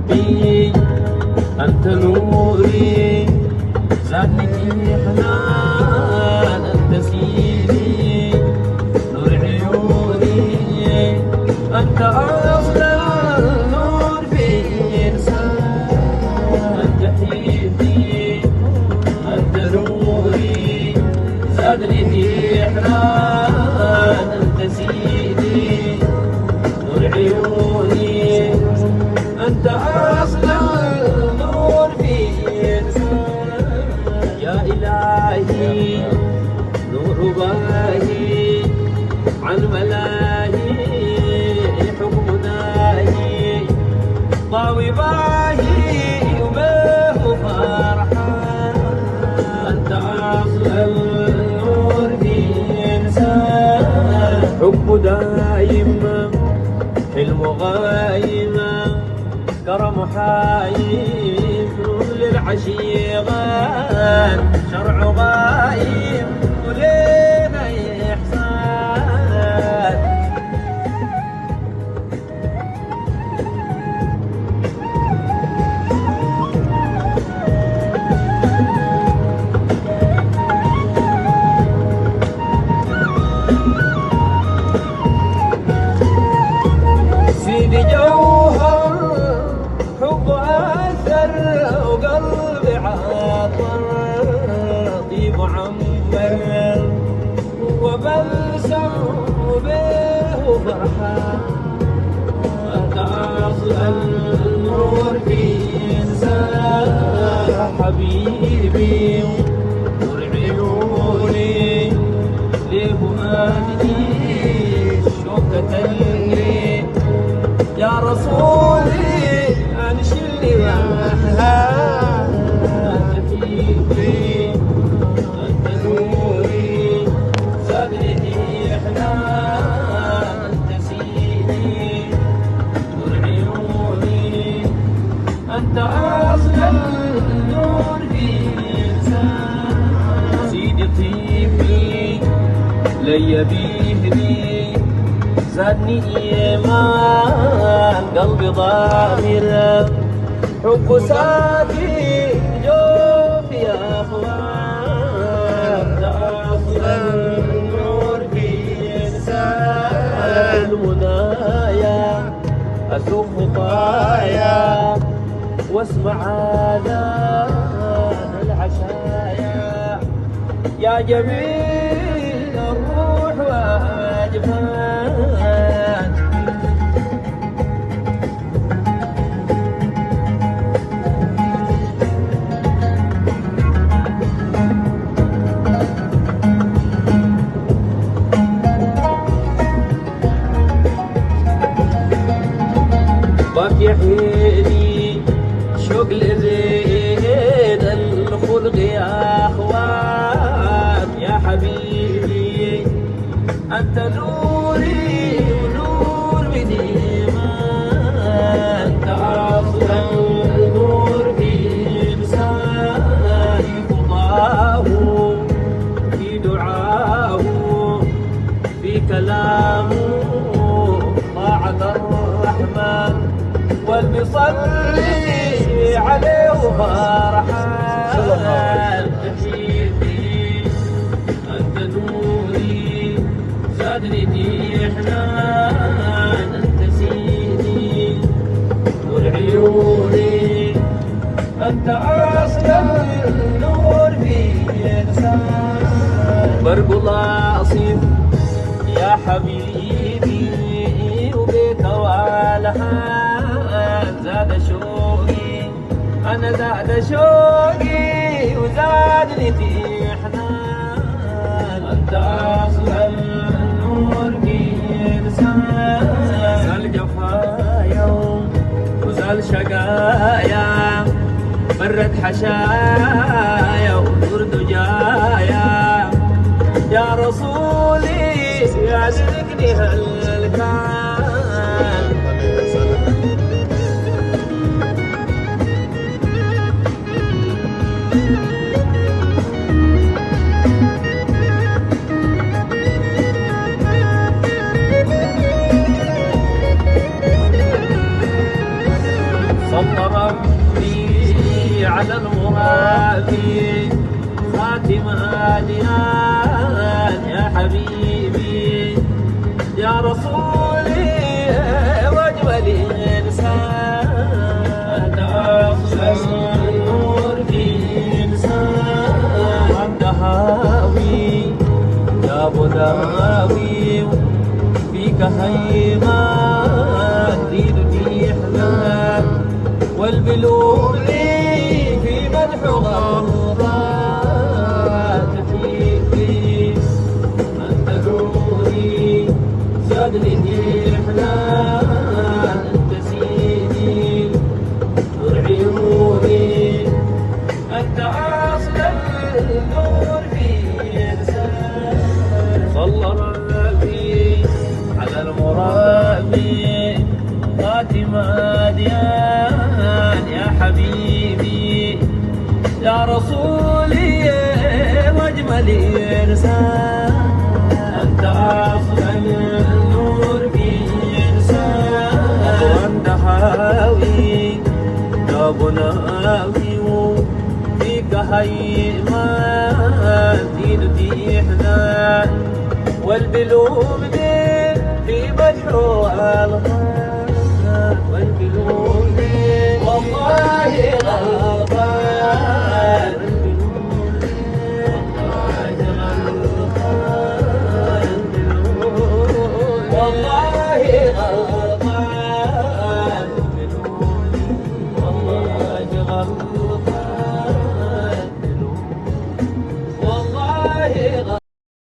حبيبي أنت نوري زادني حنان أنت سيدي نور عيوني أنت أفضل نور في إنسان أنت حبيبي أنت نوري زادني حنان أنت سيدي نور عيوني أنت أصل النور في إنسان يا إلهي نور باهي عن ملاهي حكم داهي ضاوي باهي وبه فرحان أنت أصل النور في إنسان حب دايم حلم غايم كرم حايم للعشيغان شرع غايم ولينا إحسان سيدي جوهر حب أثر وقلبي عطر طيب عمر وبلسم به فرحان أنت أصل النور في إنسان حبيبي نور عيوني لفؤادي شوكة تلقي يا رسولي انشلني معها انت فيك انت نوري زادني حنان انت سيدي نور عيوني انت اصل النور في انسان سيدي طيبي لي بيهدي زادني إيمان قلبي ضامر حب ساكي جوفي يا أخوان أصل النور في إنسان المنايا أسوق خطايا واسمع آذان العشايا يا جميل الروح واجفان بك يحيني شوق لزيد الخلق يا اخوان يا حبيبي انت نوري ونور من ايمان انت اصل النور في انسان خطاه في دعاه في كلامه طاعة الرحمن والمصلي عليه فرحان حبيبي أنت نوري زادني حنان أنت سيدي نور عيوني أنت أصل النور في إنسان برق لاصف يا حبيبي وبيك والهان زاد شوقي أنا زاد شوقي وزادني حنان أنت أصل النور في إنسان زال جفايا وزال شقايا مرت حشايا ونور دجايا يا رسولي يعزقني هالكان صلى ربي على المرابي خاتم أديان يا حبيبي يا رسولي واجمل إنسان أنت أفضل النور في إنسان أنت هاوي يا أبو داوي فيك هيمان دين حنان والبلوغ لي في مدح غرات تحيي أنت نوري زاد لي حنان أنت سيدي نور عيوني أنت أصل النور في إنسان صلى ربي على المرابي خاتم أديان يا حبيبي يا رسولي واجمل إنسان أنت أفضل النور في إنسان وأنت حاوي يا بناوي فيك هيمان دين حنان والبلوم في مدح الغالي والبلوم والله غلطان